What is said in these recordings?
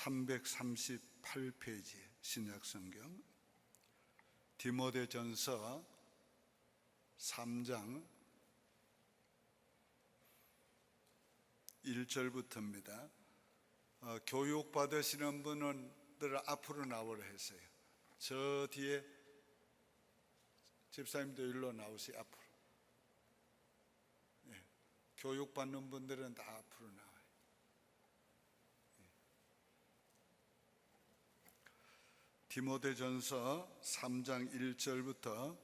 338페이지 신약성경 디모데전서 3장 1절부터입니다. 교육 받으시는 분들 앞으로 나오라 했어요. 저 뒤에 집사님도 일로 나오세요. 앞으로. 네. 교육 받는 분들은 다 앞으로 나와요. 디모데전서 3장 1절부터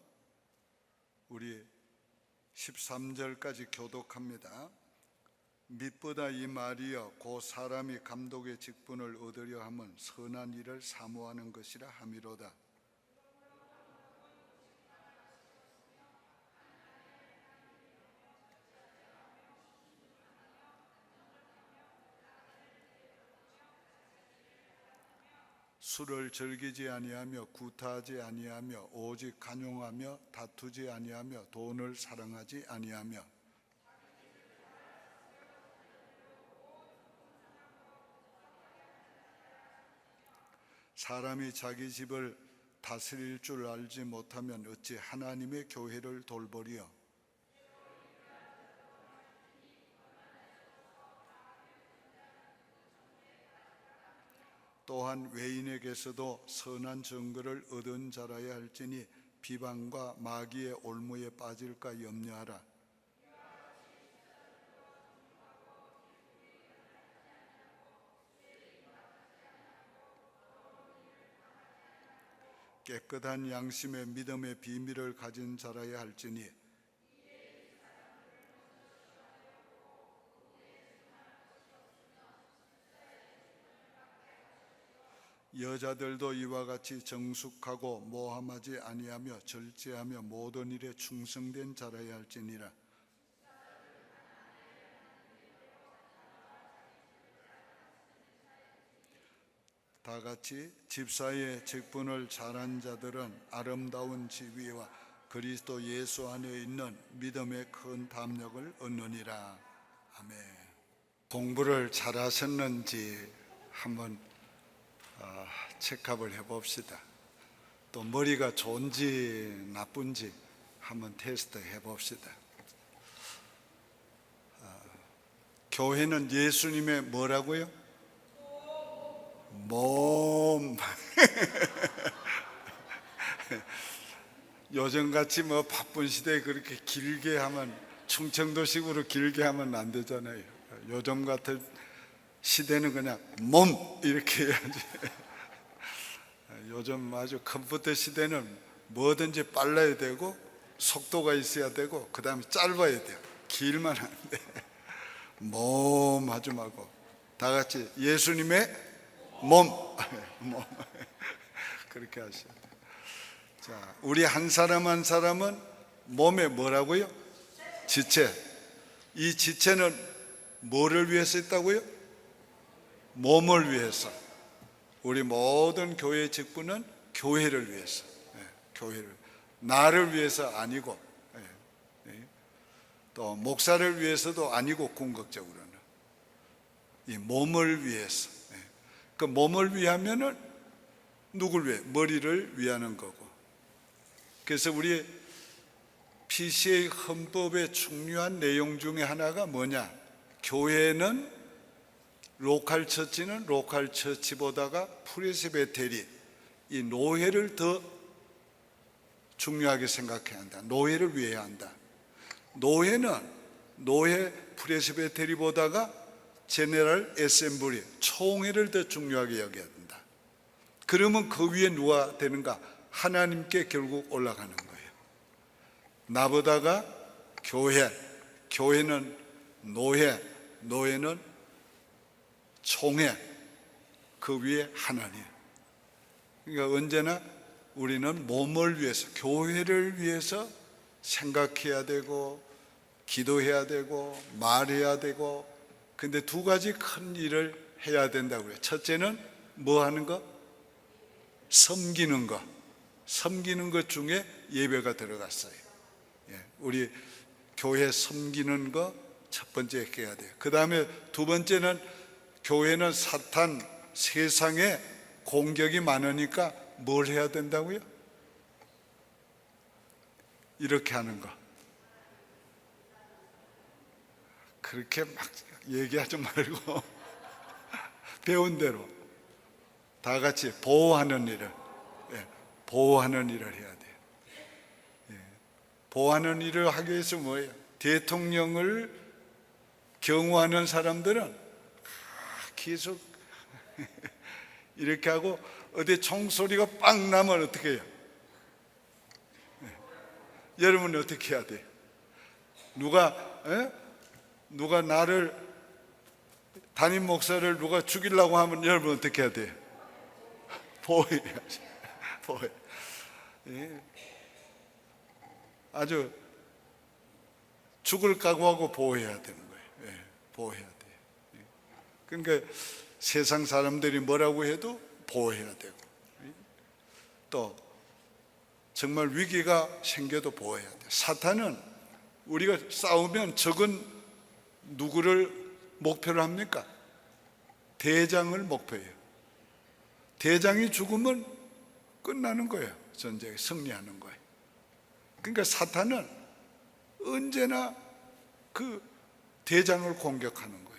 우리 13절까지 교독합니다. 밑보다 이 말이여 곧 사람이 감독의 직분을 얻으려 하면 선한 일을 사모하는 것이라 함이로다. 술을 즐기지 아니하며 구타하지 아니하며 오직 간용하며 다투지 아니하며 돈을 사랑하지 아니하며 사람이 자기 집을 다스릴 줄 알지 못하면 어찌 하나님의 교회를 돌보리요. 또한 외인에게서도 선한 증거를 얻은 자라야 할지니 비방과 마귀의 올무에 빠질까 염려하라. 깨끗한 양심의 믿음의 비밀을 가진 자라야 할지니 여자들도 이와 같이 정숙하고 모함하지 아니하며 절제하며 모든 일에 충성된 자라야 할지니라. 다 같이 집사의 직분을 잘한 자들은 아름다운 지위와 그리스도 예수 안에 있는 믿음의 큰 담력을 얻느니라. 아멘. 공부를 잘하셨는지 한번 체크업을 해봅시다. 또 머리가 좋은지 나쁜지 한번 테스트 해봅시다. 교회는 예수님의 뭐라고요? 몸. 요즘같이 뭐 바쁜 시대에 그렇게 길게 하면 충청도식으로 길게 하면 안 되잖아요. 요즘 같은 시대는 그냥 몸 이렇게 해야지. 요즘 아주 컴퓨터 시대는 뭐든지 빨라야 되고 속도가 있어야 되고 그 다음에 짧아야 돼요. 길만 안 돼. 몸 하지 말고 다 같이 예수님의 몸. 몸. 그렇게 하셔야 돼요. 자, 우리 한 사람 한 사람은 몸에 뭐라고요? 지체. 이 지체는 뭐를 위해서 있다고요? 몸을 위해서. 우리 모든 교회 직분은 교회를 위해서. 교회를. 나를 위해서 아니고 또 목사를 위해서도 아니고 궁극적으로는 이 몸을 위해서. 그 몸을 위하면은 누굴 위해? 머리를 위하는 거고. 그래서 우리 PCA 헌법의 중요한 내용 중에 하나가 뭐냐? 교회는 로컬 처치는 로컬 처치보다가 프레스비테리 이 노회를 더 중요하게 생각해야 한다. 노회를 위해야 한다. 노회는 노회 프레스비테리보다가 제너럴 애셈블리 총회를 더 중요하게 여겨야 된다. 그러면 그 위에 누가 되는가? 하나님께 결국 올라가는 거예요. 나보다가 교회, 교회는 노회, 노회는 총회, 그 위에 하나님. 그러니까 언제나 우리는 몸을 위해서, 교회를 위해서 생각해야 되고 기도해야 되고 말해야 되고. 근데 두 가지 큰 일을 해야 된다고요. 첫째는 뭐 하는 거? 섬기는 거. 섬기는 것 중에 예배가 들어갔어요. 우리 교회 섬기는 거 첫 번째 해야 돼요. 그 다음에 두 번째는 교회는 사탄 세상에 공격이 많으니까 뭘 해야 된다고요? 이렇게 하는 거. 그렇게 막 얘기하지 말고 배운 대로 다 같이 보호하는 일을, 보호하는 일을 해야 돼요. 보호하는 일을 하기 위해서 뭐예요? 대통령을 경호하는 사람들은 계속 이렇게 하고 어디 총소리가 빵 나면 어떻게 해요? 여러분은 어떻게 해야 돼요? 누가 나를, 담임 목사를 누가 죽이려고 하면 여러분 어떻게 해야 돼요? 보호해야지. 보호해. 아주 죽을 각오하고 보호해야 되는 거예요. 보호해야 돼요. 그러니까 세상 사람들이 뭐라고 해도 보호해야 되고, 또 정말 위기가 생겨도 보호해야 돼요. 사탄은 우리가 싸우면 적은 누구를 목표로 합니까? 대장을 목표예요. 대장이 죽으면 끝나는 거예요. 전쟁에 승리하는 거예요. 그러니까 사탄은 언제나 그 대장을 공격하는 거예요.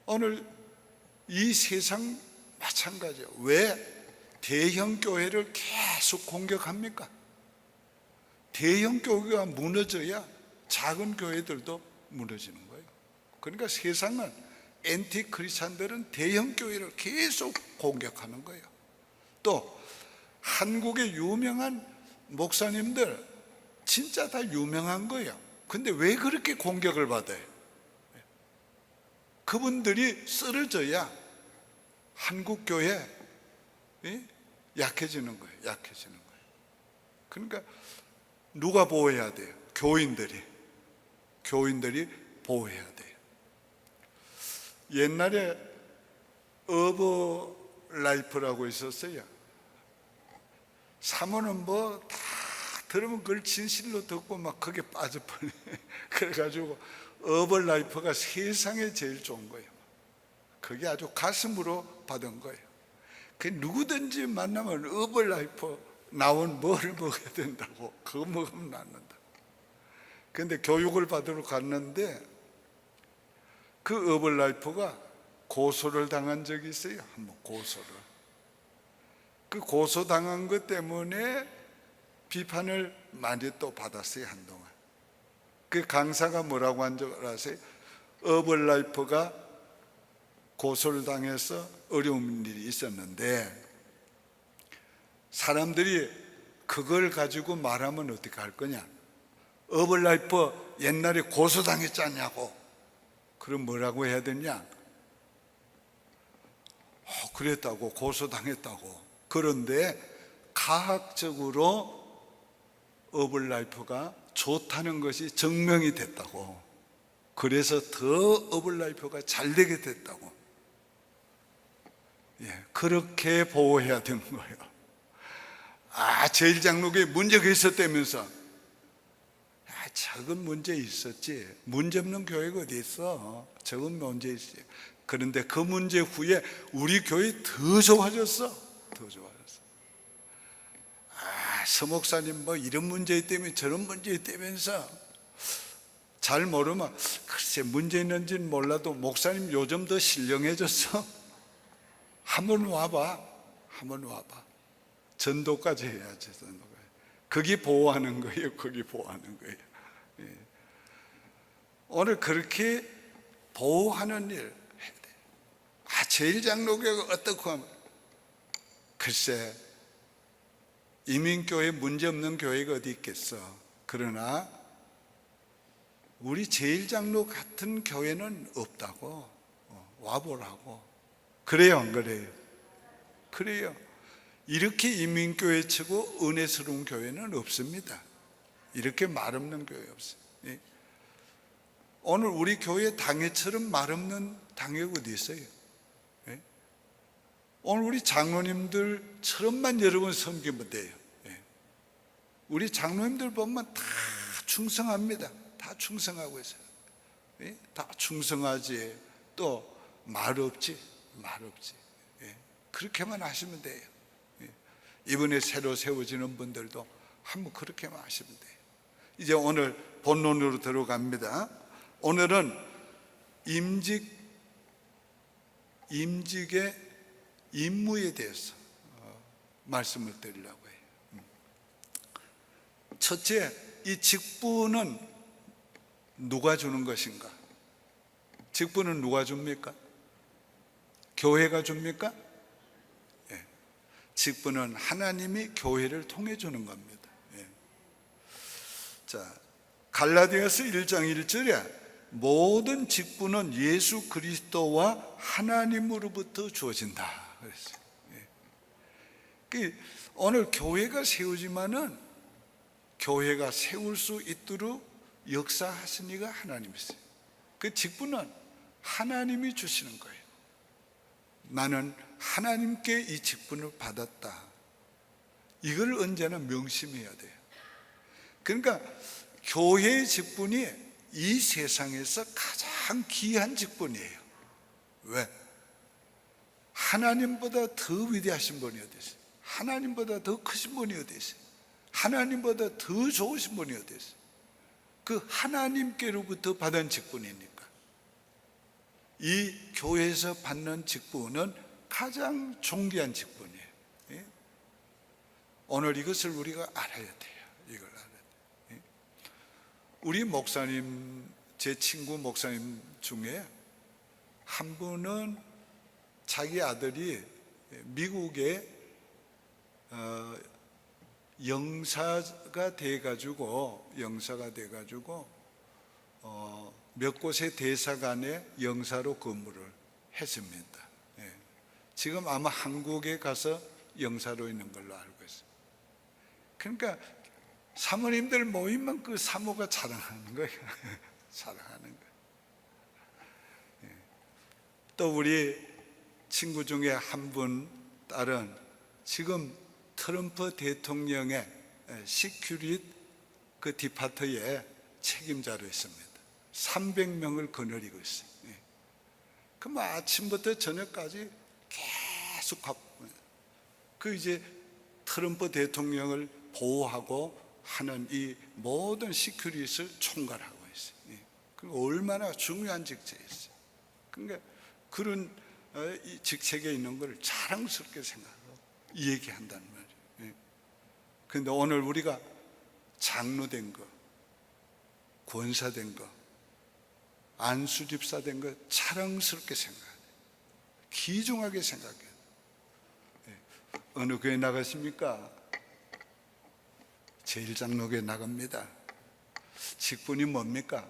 오늘 이 세상 마찬가지예요. 왜 대형 교회를 계속 공격합니까? 대형 교회가 무너져야 작은 교회들도 무너지는 거예요. 그러니까 세상은 엔티 크리스찬들은 대형 교회를 계속 공격하는 거예요. 또 한국의 유명한 목사님들 진짜 다 유명한 거예요. 근데 왜 그렇게 공격을 받아요? 그분들이 쓰러져야 한국 교회 약해지는 거예요. 약해지는 거예요. 그러니까 누가 보호해야 돼요? 교인들이 보호해야 돼요. 옛날에 어버라이프라고 있었어요. 사모는 뭐 다 들으면 그걸 진실로 듣고 막 거기에 빠져버려. 그래가지고 어버라이프가 세상에 제일 좋은 거예요. 그게 아주 가슴으로 받은 거예요. 그 누구든지 만나면 어버라이프 나온 뭐를 먹어야 된다고, 그거 먹으면 낫는다. 근데 교육을 받으러 갔는데 그 어버라이프가 고소를 당한 적이 있어요. 한번 고소를. 그 고소당한 것 때문에 비판을 많이 또 받았어요. 한동안. 그 강사가 뭐라고 한 줄 아세요? 어버라이프가 고소를 당해서 어려운 일이 있었는데 사람들이 그걸 가지고 말하면 어떻게 할 거냐? 어버라이프 옛날에 고소당했잖냐고. 그럼 뭐라고 해야 되냐? 그랬다고, 고소당했다고. 그런데 과학적으로 어버라이프가 좋다는 것이 증명이 됐다고. 그래서 더 어버라이프가 잘 되게 됐다고. 그렇게 보호해야 되는 거예요. 제일장로교에 문제가 있었다면서. 적은 문제 있었지. 문제 없는 교회가 어디 있어? 적은 문제 있지. 그런데 그 문제 후에 우리 교회 더 좋아졌어. 더 좋아졌어. 서목사님 뭐 이런 문제 있다면 저런 문제 있다면서 잘 모르면 글쎄 문제 있는지는 몰라도 목사님 요즘 더 신령해졌어. 한번 와봐. 한번 와봐. 전도까지 해야지. 전도까지. 거기 보호하는 거예요. 거기 보호하는 거예요. 오늘 그렇게 보호하는 일 해야 돼. 제일장로교가 어떻고 하면 글쎄 이민교회 문제없는 교회가 어디 있겠어. 그러나 우리 제일장로 같은 교회는 없다고. 와보라고. 그래요 안 그래요? 그래요. 이렇게 이민교회 치고 은혜스러운 교회는 없습니다. 이렇게 말 없는 교회 없어요. 오늘 우리 교회 당회처럼 말 없는 당회가 어디 있어요? 오늘 우리 장로님들처럼만 여러분 섬기면 돼요. 우리 장로님들 보면 다 충성합니다. 다 충성하고 있어요. 다 충성하지. 또 말 없지, 말 없지. 예. 그렇게만 하시면 돼요. 예. 이번에 새로 세워지는 분들도 한번 그렇게만 하시면 돼요. 이제 오늘 본론으로 들어갑니다. 오늘은 임직의 임무에 대해서 말씀을 드리려고 해요. 첫째, 이 직분은 누가 주는 것인가? 직분은 누가 줍니까? 교회가 줍니까? 예. 직분은 하나님이 교회를 통해 주는 겁니다. 예. 자, 갈라디아서 1장 1절에 모든 직분은 예수 그리스도와 하나님으로부터 주어진다 그랬어요. 예. 오늘 교회가 세우지만은 교회가 세울 수 있도록 역사하신 이가 하나님이세요. 그 직분은 하나님이 주시는 거예요. 나는 하나님께 이 직분을 받았다. 이걸 언제나 명심해야 돼요. 그러니까 교회의 직분이 이 세상에서 가장 귀한 직분이에요. 왜? 하나님보다 더 위대하신 분이 어디 있어요? 하나님보다 더 크신 분이 어디 있어요? 하나님보다 더 좋으신 분이 어디 있어요? 그 하나님께로부터 받은 직분이니까. 이 교회에서 받는 직분은 가장 존귀한 직분이에요. 예? 오늘 이것을 우리가 알아야 돼요. 이걸 알아야 돼요. 예? 우리 목사님, 제 친구 목사님 중에 한 분은 자기 아들이 미국에 영사가 돼가지고 몇 곳의 대사관에 영사로 근무를 했습니다. 예. 지금 아마 한국에 가서 영사로 있는 걸로 알고 있어요. 그러니까 사모님들 모이면 그 사모가 자랑하는 거예요. 자랑하는 거예요. 예. 또 우리 친구 중에 한 분 딸은 지금 트럼프 대통령의 시큐릿 그 디파트의 책임자로 있습니다. 300명을 거느리고 있어요. 예. 그럼 아침부터 저녁까지 계속 하고, 그 이제 트럼프 대통령을 보호하고 하는 이 모든 시큐릿을 총괄하고 있어요. 예. 그러니까 얼마나 중요한 직책이 있어요. 그러니까 그런 이 직책에 있는 걸 자랑스럽게 생각하고 얘기한다는 말이에요. 예. 그런데 오늘 우리가 장로 된 거, 권사 된 거, 안수 집사 된 거 자랑스럽게 생각해야 돼요. 귀중하게 생각해야 돼요. 예. 어느 교회 나가십니까? 제일장로교회 나갑니다. 직분이 뭡니까?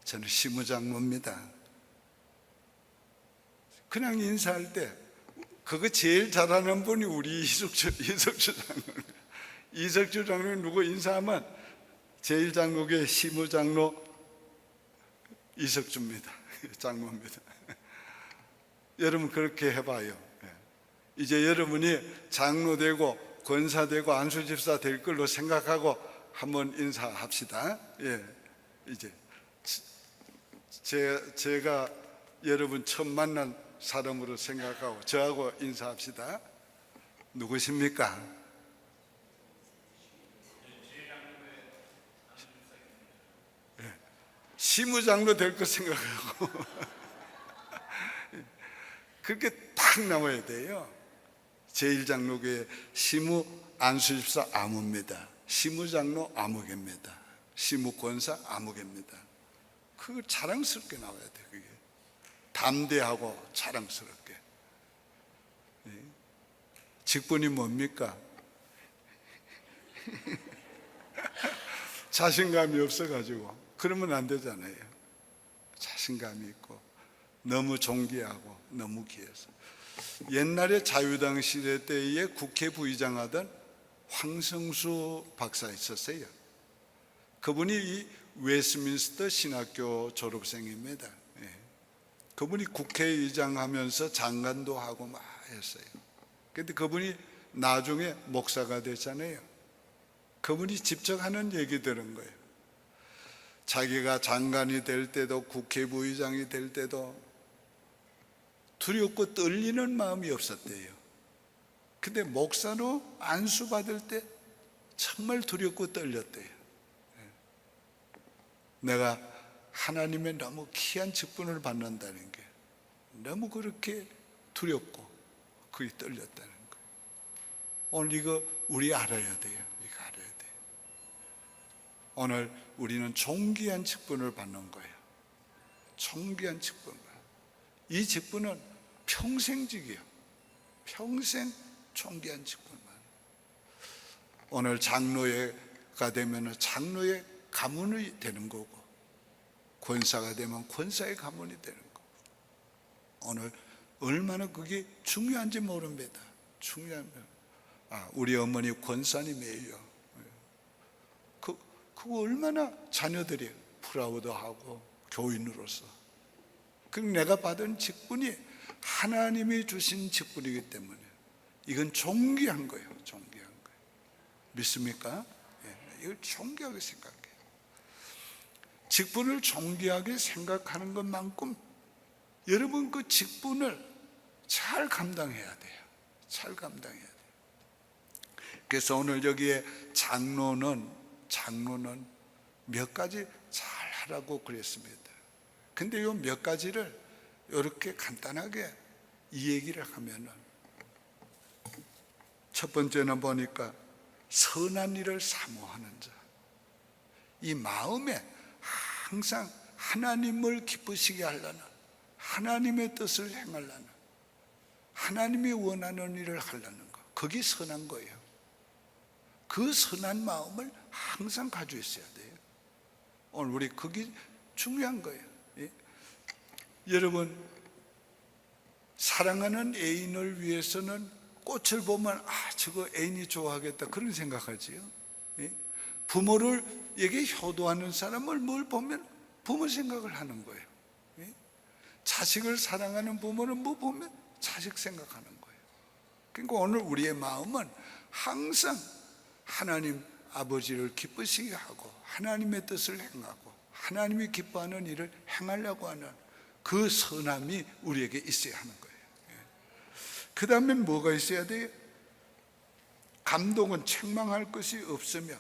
저는 시무장로입니다. 그냥 인사할 때 그거 제일 잘하는 분이 우리 이석주 장로. 이석주 장로 누구 인사하면 제일장로교회 시무장로 이석주입니다. 장로입니다. 여러분 그렇게 해봐요. 이제 여러분이 장로 되고 권사 되고 안수집사 될 걸로 생각하고 한번 인사합시다. 예, 이제 제가 여러분 처음 만난 사람으로 생각하고 저하고 인사합시다. 누구십니까? 예, 시무장로 될 거 생각하고 그렇게 딱 나와야 돼요. 제1장로교회 시무 안수집사 아무입니다. 시무장로 아무개입니다. 시무권사 아무개입니다. 그걸 자랑스럽게 나와야 돼요. 그게 담대하고 자랑스럽게. 직분이 뭡니까? 자신감이 없어가지고 그러면 안 되잖아요. 자신감이 있고 너무 존귀하고 너무 귀해서. 옛날에 자유당 시대 때에 국회 부의장 하던 황성수 박사 있었어요. 그분이 이 웨스민스터 신학교 졸업생입니다. 예. 그분이 국회의장 하면서 장관도 하고 막 했어요. 그런데 그분이 나중에 목사가 됐잖아요. 그분이 직접 하는 얘기 들은 거예요. 자기가 장관이 될 때도 국회 부의장이 될 때도 두렵고 떨리는 마음이 없었대요. 근데 목사로 안수 받을 때 정말 두렵고 떨렸대요. 내가 하나님의 너무 귀한 직분을 받는다는 게 너무 그렇게 두렵고 그게 떨렸다는 거예요. 오늘 이거 우리 알아야 돼요. 이거 알아야 돼요. 오늘 우리는 존귀한 직분을 받는 거예요. 존귀한 직분. 이 직분은 평생직이에요. 평생 존귀한 직분만. 오늘 장로회가 되면 장로의 가문이 되는 거고, 권사가 되면 권사의 가문이 되는 거고. 오늘 얼마나 그게 중요한지 모릅니다. 중요하면 우리 어머니 권사님이에요. 그거 얼마나 자녀들이 프라우드하고 교인으로서. 그럼 내가 받은 직분이 하나님이 주신 직분이기 때문에 이건 존귀한 거예요. 존귀한 거예요. 믿습니까? 이걸 존귀하게 생각해요. 직분을 존귀하게 생각하는 것만큼 여러분 그 직분을 잘 감당해야 돼요. 잘 감당해야 돼요. 그래서 오늘 여기에 장로는 몇 가지 잘 하라고 그랬습니다. 근데 이 몇 가지를 이렇게 간단하게 이 얘기를 하면은, 첫 번째는 보니까 선한 일을 사모하는 자. 이 마음에 항상 하나님을 기쁘시게 하려는, 하나님의 뜻을 행하려는, 하나님이 원하는 일을 하려는 거, 그게 선한 거예요. 그 선한 마음을 항상 가지고 있어야 돼요. 오늘 우리 그게 중요한 거예요. 여러분, 사랑하는 애인을 위해서는 꽃을 보면 저거 애인이 좋아하겠다 그런 생각하지요. 부모에게 효도하는 사람을 뭘 보면 부모 생각을 하는 거예요. 자식을 사랑하는 부모는 뭐 보면 자식 생각하는 거예요. 그러니까 오늘 우리의 마음은 항상 하나님 아버지를 기쁘시게 하고 하나님의 뜻을 행하고 하나님이 기뻐하는 일을 행하려고 하는 그 선함이 우리에게 있어야 하는 거예요. 그 다음에 뭐가 있어야 돼요? 감동은 책망할 것이 없으며,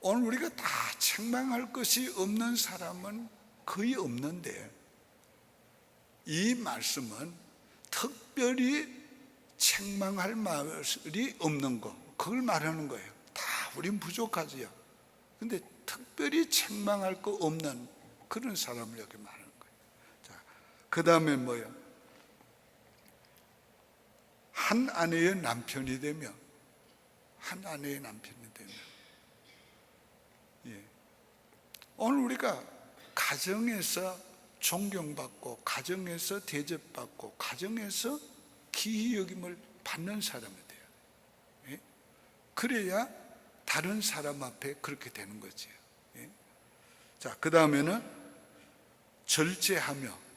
오늘 우리가 다 책망할 것이 없는 사람은 거의 없는데, 이 말씀은 특별히 책망할 말이 없는 거, 그걸 말하는 거예요. 다 우린 부족하지요. 근데 특별히 책망할 거 없는 그런 사람을 여기 말하는 거예요. 자, 그 다음에 뭐예요? 한 아내의 남편이 되며, 한 아내의 남편이 되며, 오늘 우리가 가정에서 존경받고, 가정에서 대접받고, 가정에서 기이 여김을 받는 사람이 돼요. 그래야 다른 사람 앞에 그렇게 되는 거지. 자, 그 다음에는 절제하며.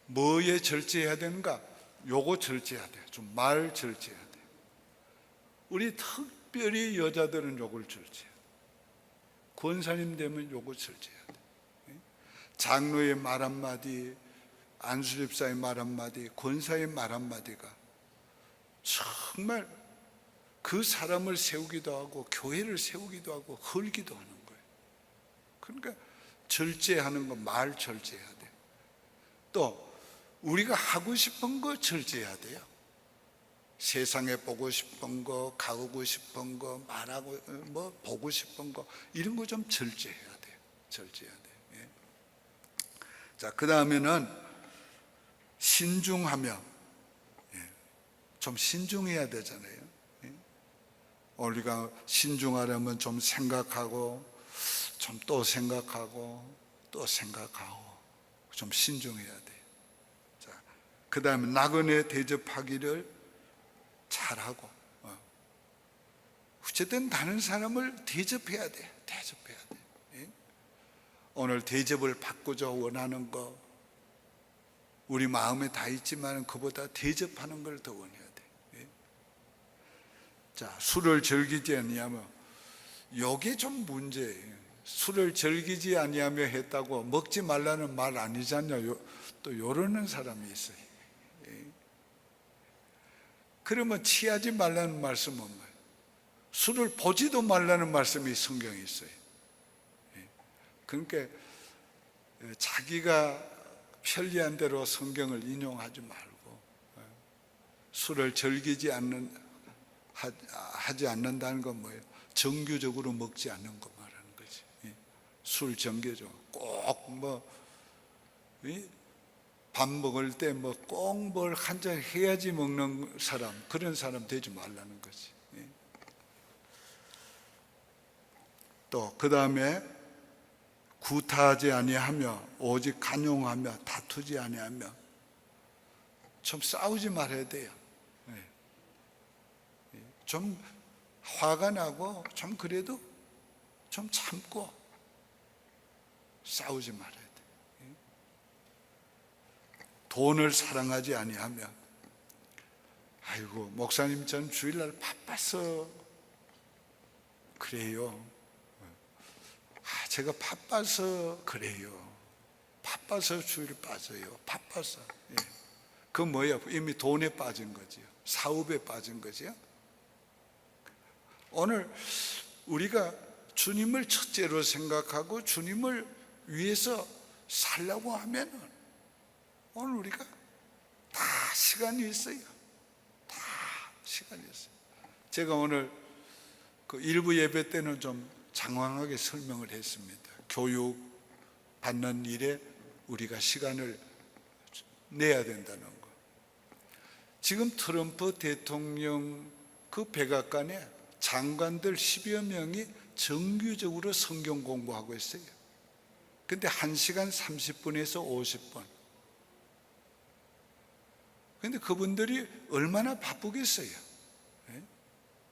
뭐에 절제해야 되는가? 요거 절제해야 돼요. 좀 말 절제해야 돼요. 우리 특별히 여자들은 요걸 절제해야 돼요. 권사님 되면 요거 절제해야 돼요. 장로의 말 한마디, 안수집사의 말 한마디, 권사의 말 한마디가 정말 그 사람을 세우기도 하고 교회를 세우기도 하고 헐기도 하는 거예요. 그러니까 절제하는 거, 말 절제해야 돼요. 또 우리가 하고 싶은 거 절제해야 돼요. 세상에 보고 싶은 거, 가고 싶은 거, 말하고 뭐 보고 싶은 거, 이런 거 좀 절제해야 돼요. 절제해야 돼요. 자, 그 다음에는 신중하며. 좀 신중해야 되잖아요. 우리가 신중하려면 좀 생각하고, 좀 또 생각하고, 또 생각하고, 좀 신중해야 돼요. 자, 그 다음에 나그네 대접하기를 잘하고, 어쨌든 다른 사람을 대접해야 돼. 대접해야 돼. 오늘 대접을 받고자 원하는 거 우리 마음에 다 있지만 그보다 대접하는 걸 더 원해야 돼. 자, 술을 즐기지 않냐면 요게 좀 문제예요. 술을 즐기지 아니하며 했다고 먹지 말라는 말 아니잖냐, 또 요러는 사람이 있어요. 그러면 취하지 말라는 말씀은 뭐예요? 술을 보지도 말라는 말씀이 성경에 있어요. 그러니까 자기가 편리한 대로 성경을 인용하지 말고 술을 즐기지 하지 않는다는 건 뭐예요? 정규적으로 먹지 않는 거 말하는 거지. 술 정규죠. 꼭 밥 먹을 때 꼭 뭘 한 잔 해야지 먹는 사람, 그런 사람 되지 말라는 거지. 또 그 다음에 구타하지 아니하며 오직 간용하며 다투지 아니하며, 좀 싸우지 말아야 돼요. 좀 화가 나고 좀 그래도 좀 참고 싸우지 말아야 돼. 돈을 사랑하지 아니하며, 아이고 목사님 전 주일날 바빠서 그래요. 제가 바빠서 그래요. 바빠서 주일 빠져요. 바빠서. 그 뭐예요? 이미 돈에 빠진 거지요. 사업에 빠진 거지요. 오늘 우리가 주님을 첫째로 생각하고 주님을 위해서 살려고 하면은 오늘 우리가 다 시간이 있어요. 다 시간이 있어요. 제가 오늘 그 일부 예배 때는 좀 장황하게 설명을 했습니다. 교육 받는 일에 우리가 시간을 내야 된다는 거. 지금 트럼프 대통령 그 백악관에 장관들 10여 명이 정규적으로 성경 공부하고 있어요. 근데 1시간 30분에서 50분. 근데 그분들이 얼마나 바쁘겠어요.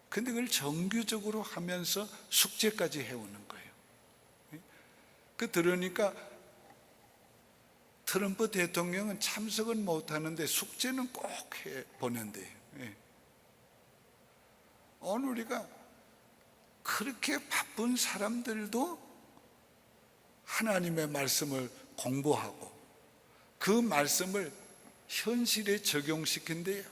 근데 그걸 정규적으로 하면서 숙제까지 해오는 거예요. 들으니까 트럼프 대통령은 참석은 못하는데 숙제는 꼭 해 보낸대요. 오늘 우리가 그렇게 바쁜 사람들도 하나님의 말씀을 공부하고 그 말씀을 현실에 적용시킨대요.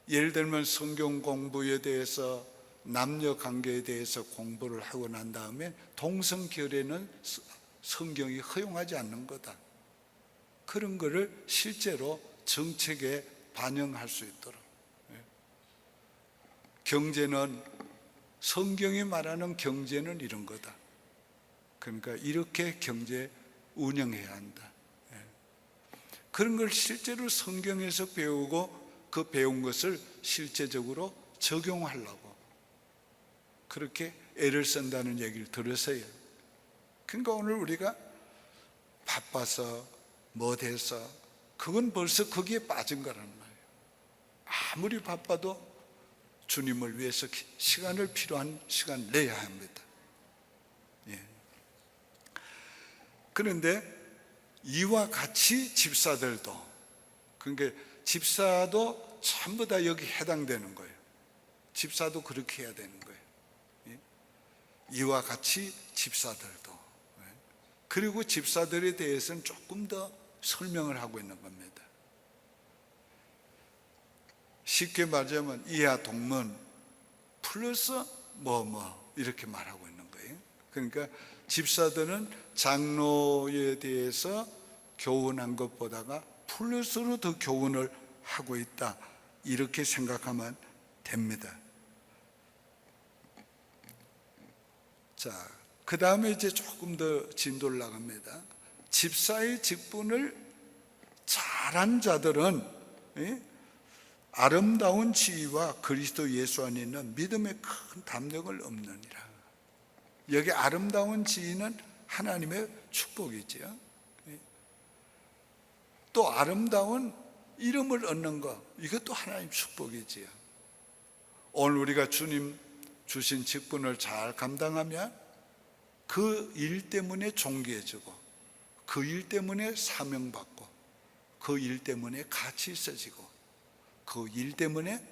예를 들면 성경 공부에 대해서, 남녀 관계에 대해서 공부를 하고 난 다음에 동성결례는 성경이 허용하지 않는 거다. 그런 거를 실제로 정책에 반영할 수 있도록. 경제는, 성경이 말하는 경제는 이런 거다. 그러니까 이렇게 경제 운영해야 한다. 그런 걸 실제로 성경에서 배우고 그 배운 것을 실제적으로 적용하려고 그렇게 애를 쓴다는 얘기를 들었어요. 그러니까 오늘 우리가 바빠서 못해서 그건 벌써 거기에 빠진 거란 말이에요. 아무리 바빠도 주님을 위해서 시간을, 필요한 시간 내야 합니다. 그런데 이와 같이 집사들도, 그러니까 집사도 전부 다 여기 해당되는 거예요. 집사도 그렇게 해야 되는 거예요. 이와 같이 집사들도. 그리고 집사들에 대해서는 조금 더 설명을 하고 있는 겁니다. 쉽게 말하자면 이하 동문 플러스 이렇게 말하고 있는 거예요. 그러니까 집사들은 장로에 대해서 교훈한 것보다가 플러스로 더 교훈을 하고 있다, 이렇게 생각하면 됩니다. 자, 그 다음에 이제 조금 더 진도를 나갑니다. 집사의 직분을 잘한 자들은 아름다운 지위와 그리스도 예수 안에 있는 믿음의 큰 담력을 얻느니라. 여기 아름다운 지위는 하나님의 축복이지요. 또 아름다운 이름을 얻는 것, 이것도 하나님 축복이지요. 오늘 우리가 주님 주신 직분을 잘 감당하면 그 일 때문에 존귀해지고, 그 일 때문에 사명받고, 그 일 때문에 가치 있어지고, 그 일 때문에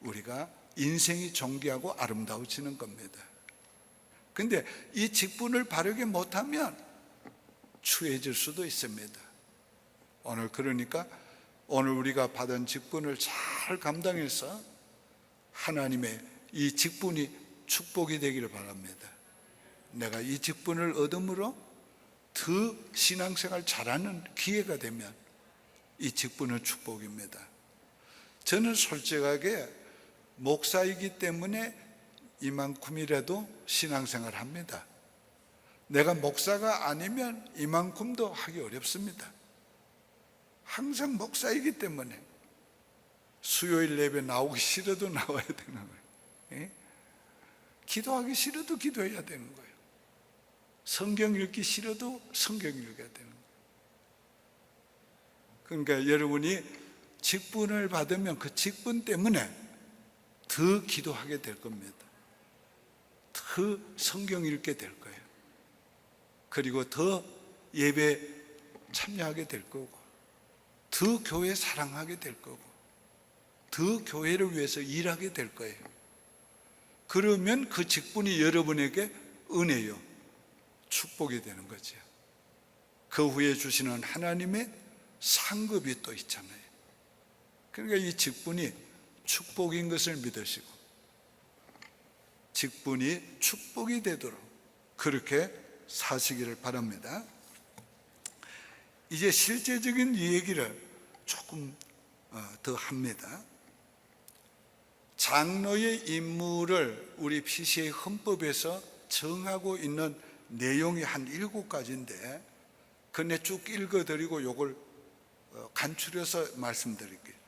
우리가 인생이 존귀하고 아름다워지는 겁니다. 근데 이 직분을 바르게 못하면 추해질 수도 있습니다. 그러니까 오늘 우리가 받은 직분을 잘 감당해서 하나님의 이 직분이 축복이 되기를 바랍니다. 내가 이 직분을 얻음으로 더 신앙생활 잘하는 기회가 되면 이 직분은 축복입니다. 저는 솔직하게 목사이기 때문에 이만큼이라도 신앙생활 합니다. 내가 목사가 아니면 이만큼도 하기 어렵습니다. 항상 목사이기 때문에 수요일 예배 나오기 싫어도 나와야 되는 거예요. 기도하기 싫어도 기도해야 되는 거예요. 성경 읽기 싫어도 성경 읽어야 되는 거예요. 그러니까 여러분이 직분을 받으면 그 직분 때문에 더 기도하게 될 겁니다. 더 성경 읽게 될 거예요. 그리고 더 예배 참여하게 될 거고, 더 교회 사랑하게 될 거고, 더 교회를 위해서 일하게 될 거예요. 그러면 그 직분이 여러분에게 은혜요, 축복이 되는 거죠. 그 후에 주시는 하나님의 상급이 또 있잖아요. 그러니까 이 직분이 축복인 것을 믿으시고 직분이 축복이 되도록 그렇게 사시기를 바랍니다. 이제 실제적인 얘기를 조금 더 합니다. 장로의 임무를 우리 PCA 헌법에서 정하고 있는 내용이 한 7가지인데 그네 쭉 읽어드리고 이걸 간추려서 말씀드릴게요.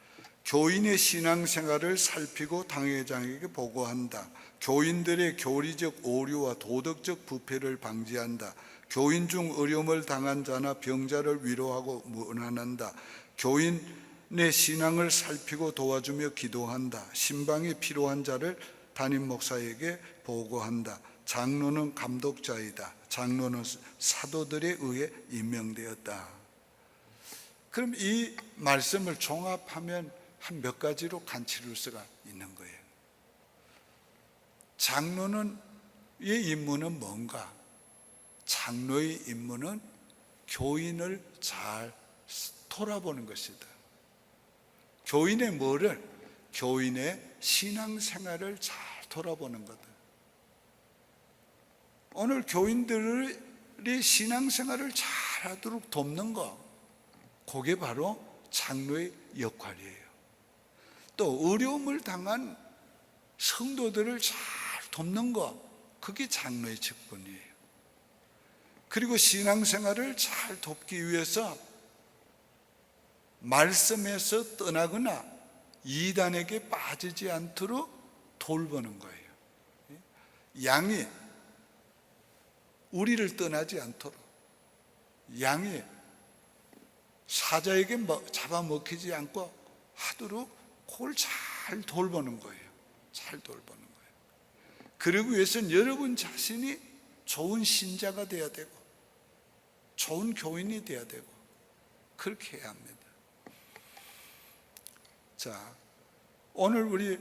교인의 신앙생활을 살피고 당회장에게 보고한다. 교인들의 교리적 오류와 도덕적 부패를 방지한다. 교인 중 어려움을 당한 자나 병자를 위로하고 문안한다. 교인의 신앙을 살피고 도와주며 기도한다. 신방이 필요한 자를 담임 목사에게 보고한다. 장로는 감독자이다. 장로는 사도들에 의해 임명되었다. 그럼 이 말씀을 종합하면 한 몇 가지로 간추릴 수가 있는 거예요. 장로의 임무는 뭔가? 장로의 임무는 교인을 잘 돌아보는 것이다. 교인의 뭐를? 교인의 신앙생활을 잘 돌아보는 거다. 오늘 교인들의 신앙생활을 잘 하도록 돕는 거, 그게 바로 장로의 역할이에요. 또 어려움을 당한 성도들을 잘 돕는 거, 그게 장로의 직분이에요. 그리고 신앙생활을 잘 돕기 위해서 말씀에서 떠나거나 이단에게 빠지지 않도록 돌보는 거예요. 양이 우리를 떠나지 않도록, 양이 사자에게 잡아먹히지 않고 하도록 그걸 잘 돌보는 거예요. 잘 돌보는 거예요. 그러기 위해서는 여러분 자신이 좋은 신자가 돼야 되고 좋은 교인이 돼야 되고 그렇게 해야 합니다. 자, 오늘 우리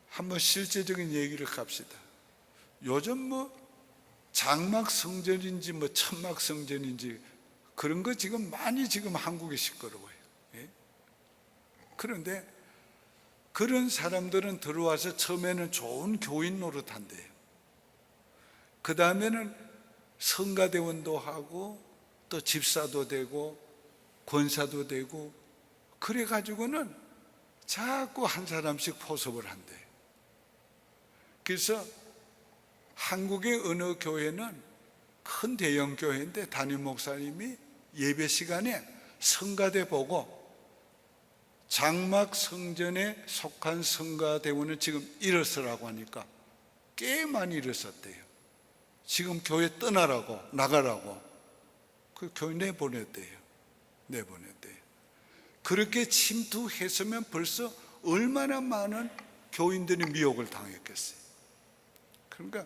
한번 실제적인 얘기를 합시다. 요즘 장막 성전인지 천막 성전인지 그런 거 지금 많이 지금 한국에 시끄러워요. 그런데 그런 사람들은 들어와서 처음에는 좋은 교인 노릇한대요. 그 다음에는 성가대원도 하고 또 집사도 되고 권사도 되고 그래가지고는 자꾸 한 사람씩 포섭을 한대요. 그래서 한국의 어느 교회는 큰 대형 교회인데 담임 목사님이 예배 시간에 성가대 보고 장막 성전에 속한 성가대원은 지금 일어서라고 하니까 꽤 많이 일어섰대요. 지금 교회 떠나라고, 나가라고 그 교회 내보냈대요. 그렇게 침투했으면 벌써 얼마나 많은 교인들이 미혹을 당했겠어요. 그러니까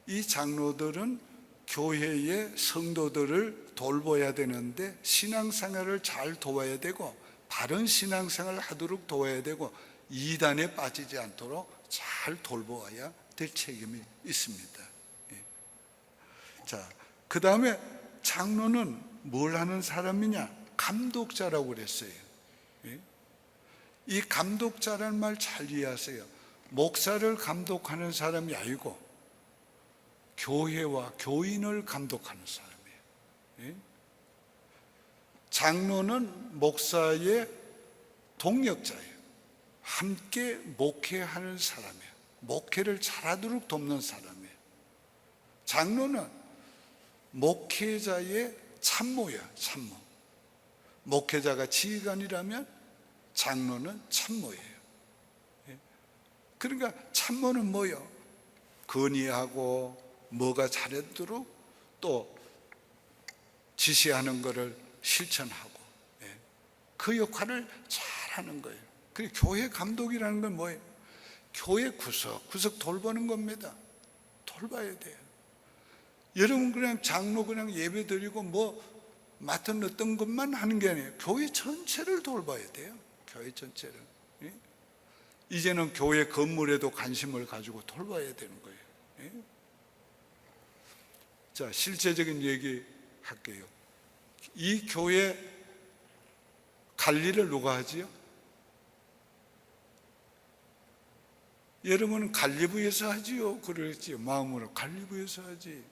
이 장로들은 교회의 성도들을 돌봐야 되는데 신앙생활을 잘 도와야 되고 바른 신앙생활을 하도록 도와야 되고 이단에 빠지지 않도록 잘 돌보아야 될 책임이 있습니다. 자, 그 다음에 장로는 뭘 하는 사람이냐? 감독자라고 그랬어요. 예? 이 감독자라는 말 잘 이해하세요. 목사를 감독하는 사람이 아니고 교회와 교인을 감독하는 사람이에요. 예? 장로는 목사의 동역자예요. 함께 목회하는 사람이에요. 목회를 잘하도록 돕는 사람이에요. 장로는 목회자의 참모예요. 참모. 목회자가 지휘관이라면 장로는 참모예요. 그러니까 참모는 뭐요? 건의하고 뭐가 잘하도록 또 지시하는 것을 실천하고 그 역할을 잘하는 거예요. 그리고 교회 감독이라는 건 뭐예요? 교회 구석 돌보는 겁니다. 돌봐야 돼요. 여러분 그냥 장로 그냥 예배 드리고 뭐 맡은 어떤 것만 하는 게 아니에요. 교회 전체를 돌봐야 돼요. 교회 전체를. 예? 이제는 교회 건물에도 관심을 가지고 돌봐야 되는 거예요. 예? 자, 실제적인 얘기 할게요. 이 교회 관리를 누가 하지요? 여러분은 관리부에서 하지요. 그러지요. 마음으로 관리부에서 하지.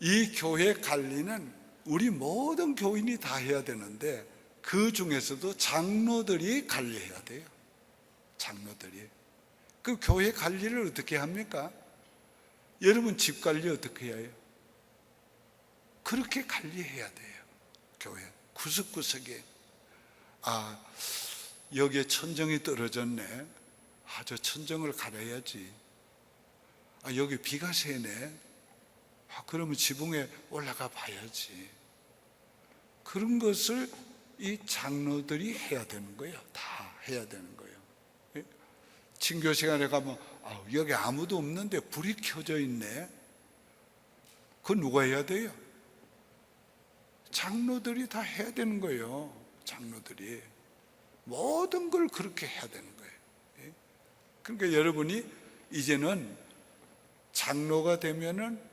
이 교회 관리는 우리 모든 교인이 다 해야 되는데 그 중에서도 장로들이 관리해야 돼요. 장로들이. 그 교회 관리를 어떻게 합니까? 여러분 집 관리 어떻게 해요? 그렇게 관리해야 돼요. 교회 구석구석에 여기에 천정이 떨어졌네. 저 천정을 갈아야지. 여기 비가 새네. 그러면 지붕에 올라가 봐야지. 그런 것을 이 장로들이 해야 되는 거예요. 다 해야 되는 거예요. 친교 시간에 가면 여기 아무도 없는데 불이 켜져 있네. 그건 누가 해야 돼요? 장로들이 다 해야 되는 거예요. 장로들이 모든 걸 그렇게 해야 되는 거예요. 그러니까 여러분이 이제는 장로가 되면은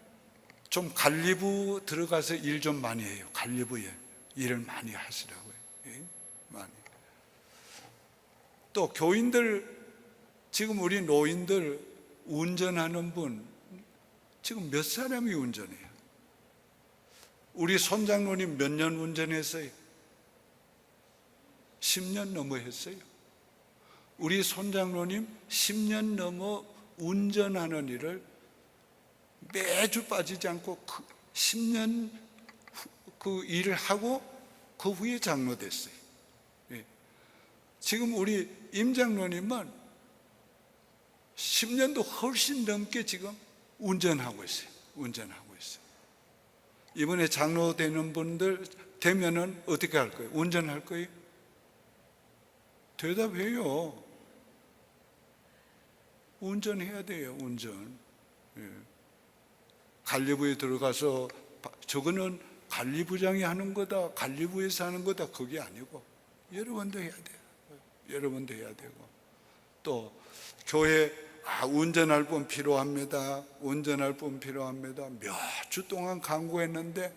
좀 관리부 들어가서 일 좀 많이 해요. 관리부에 일을 많이 하시라고요. 많이. 또 교인들, 지금 우리 노인들 운전하는 분 지금 몇 사람이 운전해요? 우리 손장로님 몇 년 운전했어요? 10년 넘어 했어요. 우리 손장로님 10년 넘어 운전하는 일을 매주 빠지지 않고 10년 그 일을 하고 그 후에 장로 됐어요. 지금 우리 임장로님은 10년도 훨씬 넘게 지금 운전하고 있어요. 운전하고 있어요. 이번에 장로 되는 분들 되면은 어떻게 할 거예요? 운전할 거예요? 대답해요. 운전해야 돼요. 운전. 관리부에 들어가서 저거는 관리부장이 하는 거다, 관리부에서 하는 거다, 그게 아니고 여러분도 해야 돼요. 여러분도 해야 되고, 또 교회 운전할 분 필요합니다. 운전할 분 필요합니다. 몇 주 동안 강구했는데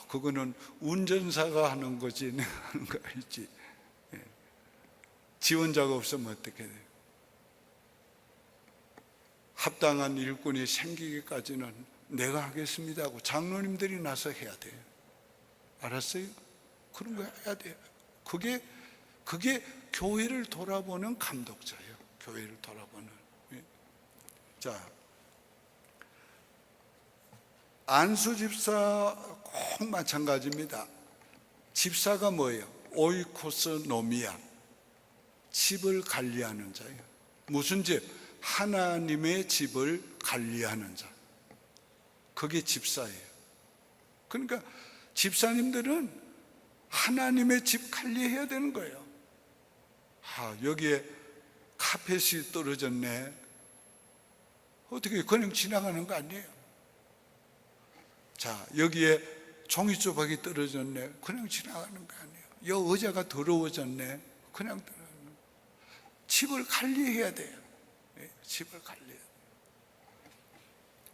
그거는 운전사가 하는 거지 내가 하는 거 아니지. 지원자가 없으면 어떻게 돼요? 합당한 일꾼이 생기기까지는 내가 하겠습니다 하고 장로님들이 나서 해야 돼요. 알았어요? 그런 거 해야 돼요. 그게 교회를 돌아보는 감독자예요. 교회를 돌아보는. 자, 안수 집사 꼭 마찬가지입니다. 집사가 뭐예요? 오이코스 노미아, 집을 관리하는 자예요. 무슨 집? 하나님의 집을 관리하는 자. 그게 집사예요. 그러니까 집사님들은 하나님의 집 관리해야 되는 거예요. 여기에 카펫이 떨어졌네. 어떻게 그냥 지나가는 거 아니에요? 자, 여기에 종이조각이 떨어졌네. 그냥 지나가는 거 아니에요? 여 의자가 더러워졌네. 그냥 들어가는 거예요. 집을 관리해야 돼요. 집을 관리해야 돼요.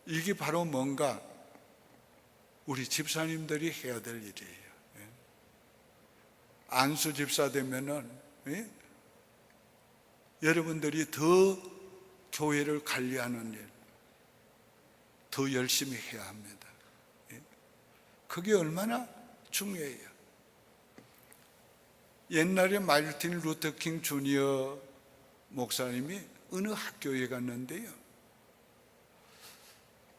이게 바로 뭔가 우리 집사님들이 해야 될 일이에요. 안수 집사 되면은 여러분들이 더 교회를 관리하는 일, 더 열심히 해야 합니다. 그게 얼마나 중요해요. 옛날에 마르틴 루터킹 주니어 목사님이 어느 학교에 갔는데요,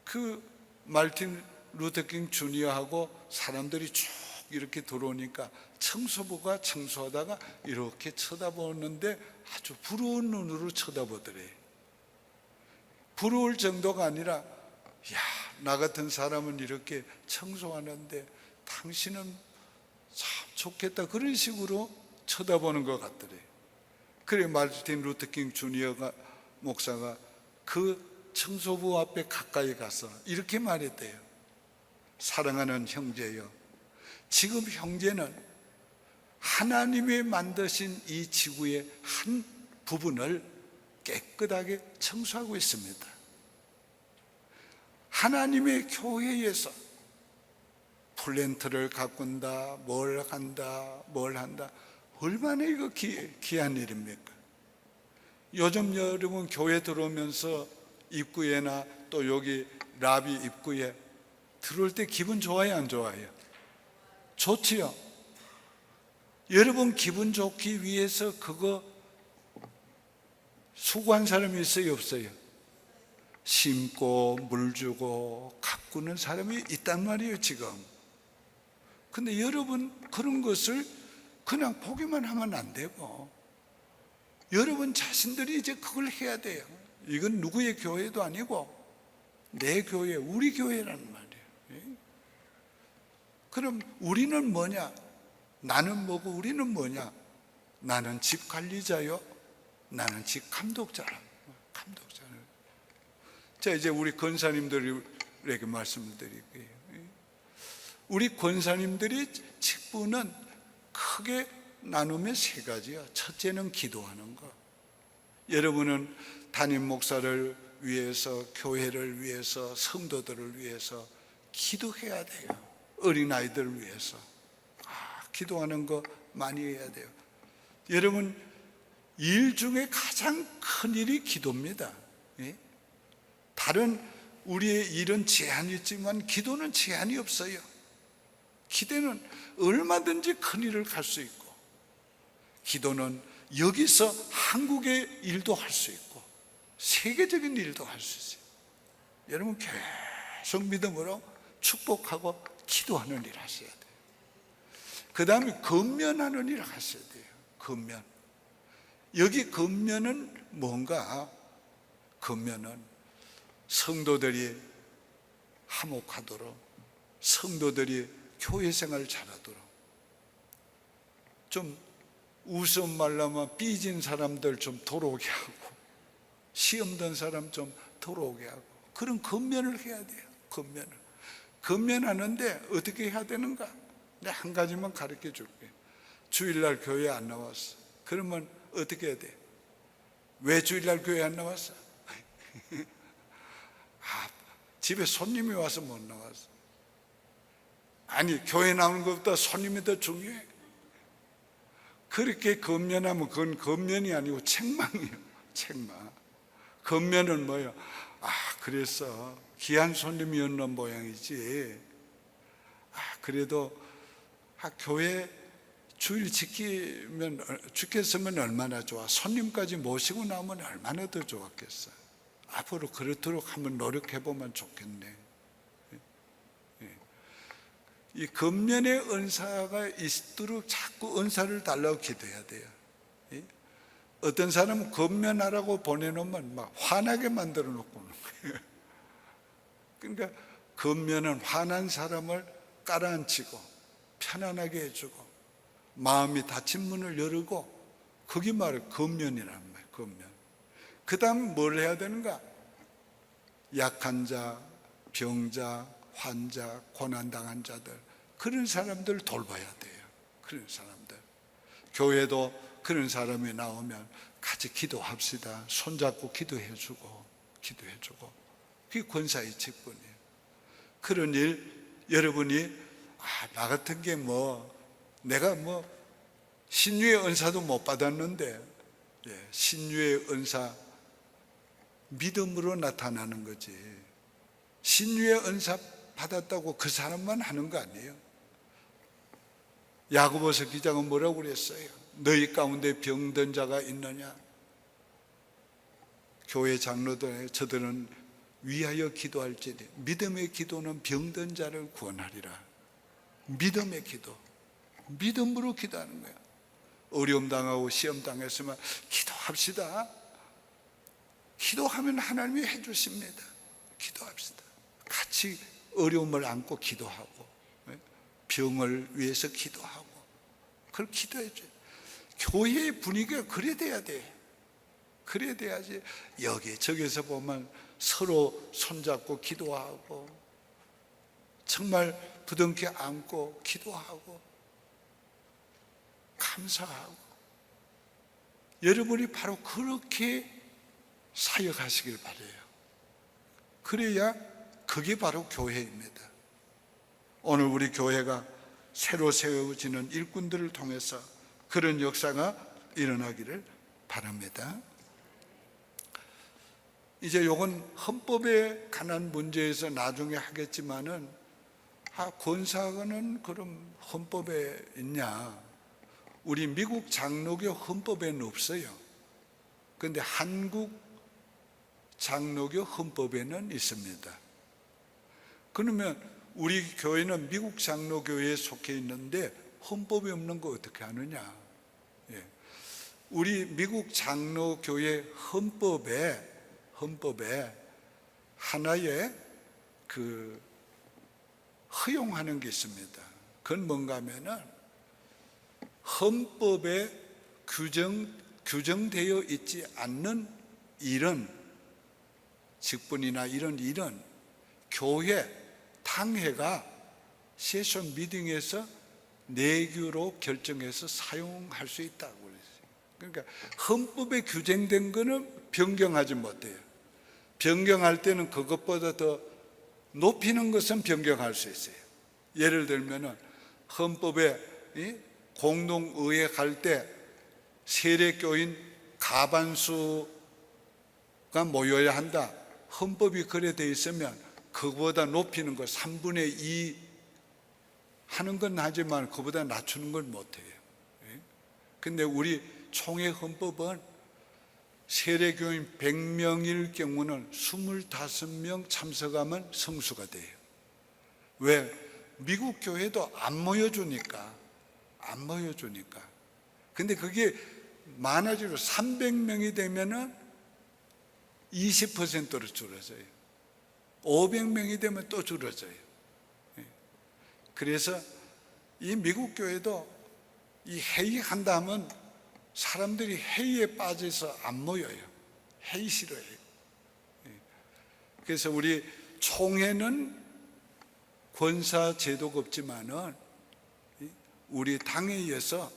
그 마르틴 루터킹 주니어하고 사람들이 쭉 이렇게 들어오니까 청소부가 청소하다가 이렇게 쳐다보는데 아주 부러운 눈으로 쳐다보더래요. 부러울 정도가 아니라, 야, 나 같은 사람은 이렇게 청소하는데 당신은 참 좋겠다, 그런 식으로 쳐다보는 것 같더래요. 그래 마르틴 루터킹 주니어가 목사가 그 청소부 앞에 가까이 가서 이렇게 말했대요. 사랑하는 형제여, 지금 형제는 하나님이 만드신 이 지구의 한 부분을 깨끗하게 청소하고 있습니다. 하나님의 교회에서 플랜트를 가꾼다, 뭘 한다, 얼마나 이거 귀한 일입니까? 요즘 여러분 교회 들어오면서 입구에나 또 여기 라비 입구에 들어올 때 기분 좋아요, 안 좋아요? 좋지요. 여러분 기분 좋기 위해서 그거 수고한 사람이 있어요, 없어요? 심고 물 주고 가꾸는 사람이 있단 말이에요, 지금. 근데 여러분 그런 것을 그냥 보기만 하면 안 되고, 여러분 자신들이 이제 그걸 해야 돼요. 이건 누구의 교회도 아니고 내 교회, 우리 교회라는 말이에요. 그럼 우리는 뭐냐? 나는 뭐고 우리는 뭐냐? 나는 집 관리자요, 나는 집 감독자라. 자, 이제 우리 권사님들에게 말씀을 드릴게요. 우리 권사님들이 직분은 크게 나누면 세 가지요. 첫째는 기도하는 것. 여러분은 담임 목사를 위해서, 교회를 위해서, 성도들을 위해서 기도해야 돼요. 어린아이들을 위해서 기도하는 거 많이 해야 돼요. 여러분, 일 중에 가장 큰 일이 기도입니다. 다른 우리의 일은 제한이 있지만 기도는 제한이 없어요. 기도는 얼마든지 큰 일을 할 수 있고, 기도는 여기서 한국의 일도 할 수 있고 세계적인 일도 할 수 있어요. 여러분 계속 믿음으로 축복하고 기도하는 일 하셔야 돼요. 그 다음에 건면하는 일 하셔야 돼요. 건면. 여기 건면은 뭔가? 건면은 성도들이 화목하도록, 성도들이 교회 생활 잘하도록, 좀 웃음 말라면 삐진 사람들 좀 돌아오게 하고, 시험 든 사람 좀 돌아오게 하고, 그런 건면을 해야 돼요. 건면하는데 어떻게 해야 되는가? 내가 한 가지만 가르쳐 줄게요. 주일날 교회 안 나왔어. 그러면 어떻게 해야 돼? 왜 주일날 교회 안 나왔어? 집에 손님이 와서 못 나왔어. 아니, 교회 나오는 것보다 손님이 더 중요해. 그렇게 건면하면 그건 건면이 아니고 책망이에요. 책망. 건면은 뭐예요? 그래서 귀한 손님이었는 모양이지. 그래도 교회 주일 지켰으면 얼마나 좋아. 손님까지 모시고 나오면 얼마나 더 좋았겠어. 앞으로 그렇도록 한번 노력해보면 좋겠네. 이 건면의 은사가 있도록 자꾸 은사를 달라고 기도해야 돼요. 어떤 사람은 건면하라고 보내놓으면 막 화나게 만들어 놓고 오는 거예요. 그러니까 건면은 화난 사람을 깔아앉히고 편안하게 해주고 마음이 닫힌 문을 열고, 그게 바로 건면이란 말이에요. 건면. 그 다음에 뭘 해야 되는가? 약한 자, 병자, 환자, 고난당한 자들, 그런 사람들 돌봐야 돼요. 그런 사람들. 교회도 그런 사람이 나오면 같이 기도합시다. 손잡고 기도해주고 그게 권사의 직분이에요. 그런 일 여러분이 나 같은 게 내가 신유의 은사도 못 받았는데, 신유의 은사 믿음으로 나타나는 거지. 신유의 은사 받았다고 그 사람만 하는 거 아니에요. 야고보서 기자가 뭐라고 그랬어요? 너희 가운데 병든 자가 있느냐? 교회 장로들 저들은 위하여 기도할지니 믿음의 기도는 병든 자를 구원하리라. 믿음의 기도, 믿음으로 기도하는 거야. 어려움 당하고 시험 당했으면 기도합시다. 기도하면 하나님이 해주십니다. 기도합시다. 같이 어려움을 안고 기도하고, 병을 위해서 기도하고, 그걸 기도해줘요. 교회의 분위기가 그래 돼야 돼. 그래 돼야지. 여기저기서 보면 서로 손잡고 기도하고, 정말 부둥켜 안고 기도하고 감사하고, 여러분이 바로 그렇게 사역하시길 바라요. 그래야 그게 바로 교회입니다. 오늘 우리 교회가 새로 세워지는 일꾼들을 통해서 그런 역사가 일어나기를 바랍니다. 이제 요건 헌법에 관한 문제에서 나중에 하겠지만은, 권사는 그럼 헌법에 있냐? 우리 미국 장로교 헌법에는 없어요. 그런데 한국 장로교 헌법에는 있습니다. 그러면 우리 교회는 미국 장로교회에 속해 있는데 헌법이 없는 거 어떻게 하느냐? 우리 미국 장로교회 헌법에 하나의 허용하는 게 있습니다. 그건 뭔가 하면은, 헌법에 규정되어 있지 않는 이런 직분이나 이런 일은 교회 당회가 세션 미팅에서 내규로 결정해서 사용할 수 있다고 그랬어요. 그러니까 헌법에 규정된 거는 변경하지 못해요. 변경할 때는 그것보다 더 높이는 것은 변경할 수 있어요. 예를 들면 헌법에 공동의회 갈 때 세례교인 가반수가 모여야 한다. 헌법이 그래 돼 있으면 그거보다 높이는 거 3분의 2 하는 건 하지만 그보다 낮추는 건 못해요. 근데 우리 총회 헌법은 세례교인 100명일 경우는 25명 참석하면 성수가 돼요. 왜? 미국 교회도 안 모여주니까. 근데 그게 많아지고 300명이 되면은 20%로 줄어져요. 500명이 되면 또 줄어져요. 그래서 이 미국 교회도 이 회의한다 하면 사람들이 회의에 빠져서 안 모여요. 회의 싫어해요. 그래서 우리 총회는 권사 제도가 없지만은 우리 당회에서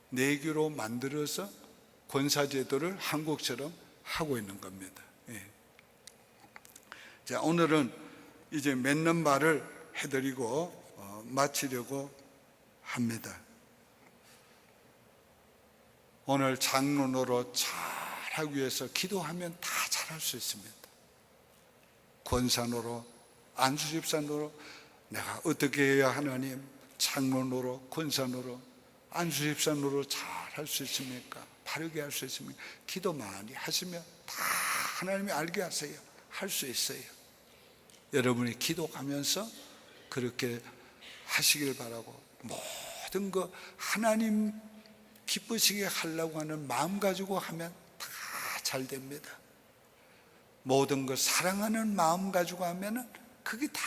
내규로 만들어서 권사 제도를 한국처럼 하고 있는 겁니다. 자, 오늘은 이제 맺는 말을 해드리고 마치려고 합니다. 오늘 장로로 잘하기 위해서 기도하면 다 잘할 수 있습니다. 권사노로, 안수집사노로, 내가 어떻게 해야 하나님 장로노로, 권사노로, 안수집사노로 잘할 수 있습니까? 바르게 할 수 있습니까? 기도 많이 하시면 다 하나님이 알게 하세요. 할 수 있어요. 여러분이 기도하면서 그렇게 하시길 바라고, 모든 거 하나님 기쁘시게 하려고 하는 마음 가지고 하면 다 잘 됩니다. 모든 걸 사랑하는 마음 가지고 하면은 그게 다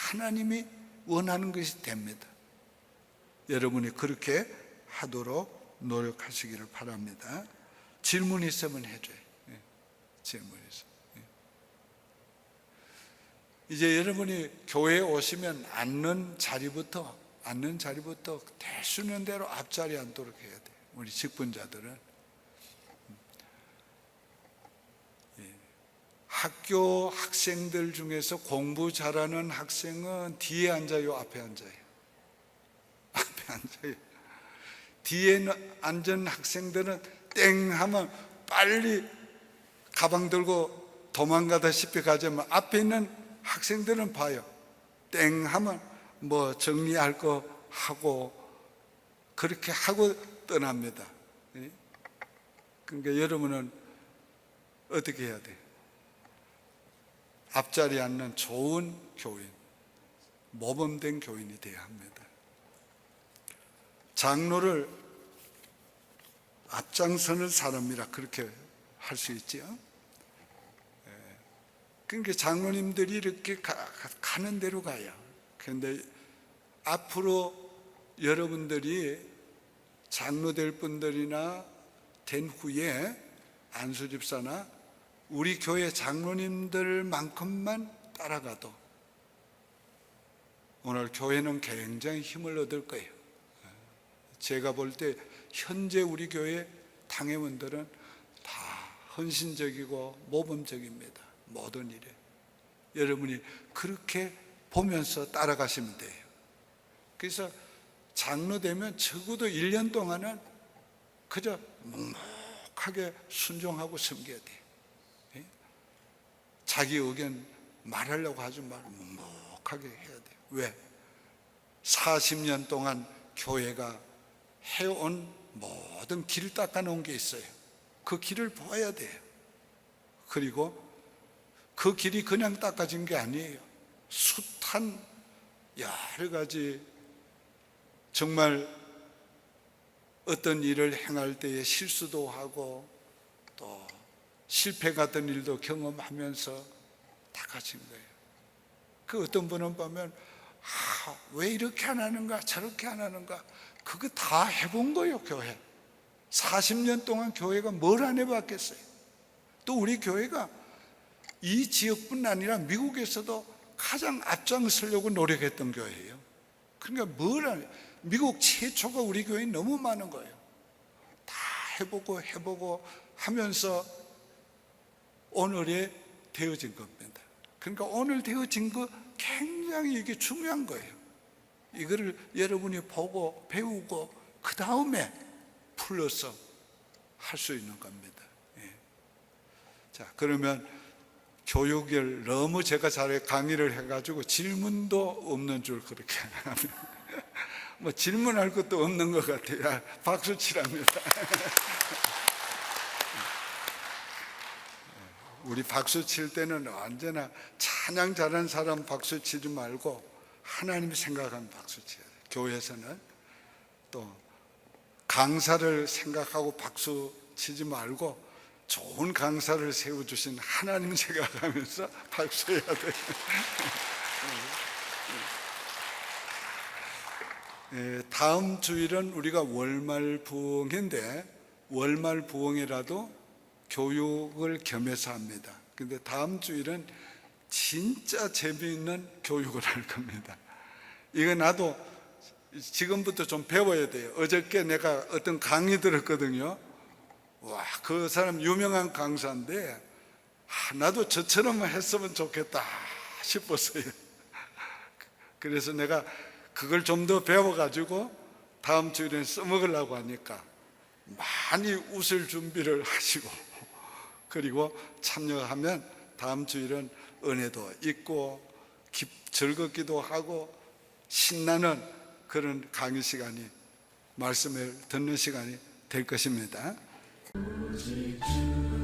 하나님이 원하는 것이 됩니다. 여러분이 그렇게 하도록 노력하시기를 바랍니다. 질문 있으면 해줘요. 질문 있으면. 이제 여러분이 교회에 오시면 앉는 자리부터 될 수 있는 대로 앞자리에 앉도록 해야 돼요. 우리 직분자들은 학교 학생들 중에서 공부 잘하는 학생은 뒤에 앉아요, 앞에 앉아요? 앞에 앉아요. 뒤에 앉은 학생들은 땡 하면 빨리 가방 들고 도망가다시피 가자면, 앞에 있는 학생들은 봐요. 땡 하면 뭐 정리할 거 하고 그렇게 하고 떠납니다. 그러니까 여러분은 어떻게 해야 돼요? 앞자리에 앉는 좋은 교인, 모범된 교인이 되어야 합니다. 장로를 앞장서는 사람이라 그렇게 할 수 있지요. 그러니까 장로님들이 이렇게 가는 대로 가요. 그런데 앞으로 여러분들이 장로 될 분들이나 된 후에 안수 집사나 우리 교회 장로님들만큼만 따라가도 오늘 교회는 굉장히 힘을 얻을 거예요. 제가 볼 때 현재 우리 교회 당회원들은 다 헌신적이고 모범적입니다. 모든 일에. 여러분이 그렇게 보면서 따라가시면 돼요. 그래서 장로 되면 적어도 1년 동안은 그저 묵묵하게 순종하고 섬겨야 돼요. 자기 의견 말하려고 하지 말고 묵묵하게 해야 돼요. 왜? 40년 동안 교회가 해온 모든 길을 닦아놓은 게 있어요. 그 길을 보아야 돼요. 그리고 그 길이 그냥 닦아진 게 아니에요. 숱한 여러 가지 정말 어떤 일을 행할 때에 실수도 하고 또 실패 같은 일도 경험하면서 닦아진 거예요. 그 어떤 분은 보면 왜 이렇게 안 하는가 저렇게 안 하는가, 그거 다 해본 거예요. 교회 40년 동안 교회가 뭘 안 해봤겠어요. 또 우리 교회가 이 지역뿐 아니라 미국에서도 가장 앞장서려고 노력했던 교회예요. 그러니까 뭘 안 해. 미국 최초가 우리 교회에 너무 많은 거예요. 다 해보고 하면서 오늘에 되어진 겁니다. 그러니까 오늘 되어진 거 굉장히 이게 중요한 거예요. 이거를 여러분이 보고 배우고 그 다음에 풀어서 할 수 있는 겁니다. 자, 그러면 교육을 너무 제가 잘 강의를 해가지고 질문도 없는 줄 그렇게 뭐 질문할 것도 없는 것 같아요. 박수 치랍니다. 우리 박수 칠 때는 언제나 찬양 잘하는 사람 박수 치지 말고 하나님 생각하면 박수 쳐야 돼요. 교회에서는 또 강사를 생각하고 박수 치지 말고 좋은 강사를 세워주신 하나님 생각하면서 박수해야 돼요. 다음 주일은 우리가 월말부흥인데 월말부흥이라도 교육을 겸해서 합니다. 근데 다음 주일은 진짜 재미있는 교육을 할 겁니다. 이거 나도 지금부터 좀 배워야 돼요. 어저께 내가 어떤 강의 들었거든요. 와, 그 사람 유명한 강사인데 나도 저처럼 했으면 좋겠다 싶었어요. 그래서 내가 그걸 좀 더 배워가지고 다음 주일에 써먹으려고 하니까 많이 웃을 준비를 하시고 그리고 참여하면 다음 주일은 은혜도 있고 즐겁기도 하고 신나는 그런 강의 시간이, 말씀을 듣는 시간이 될 것입니다. 오직 주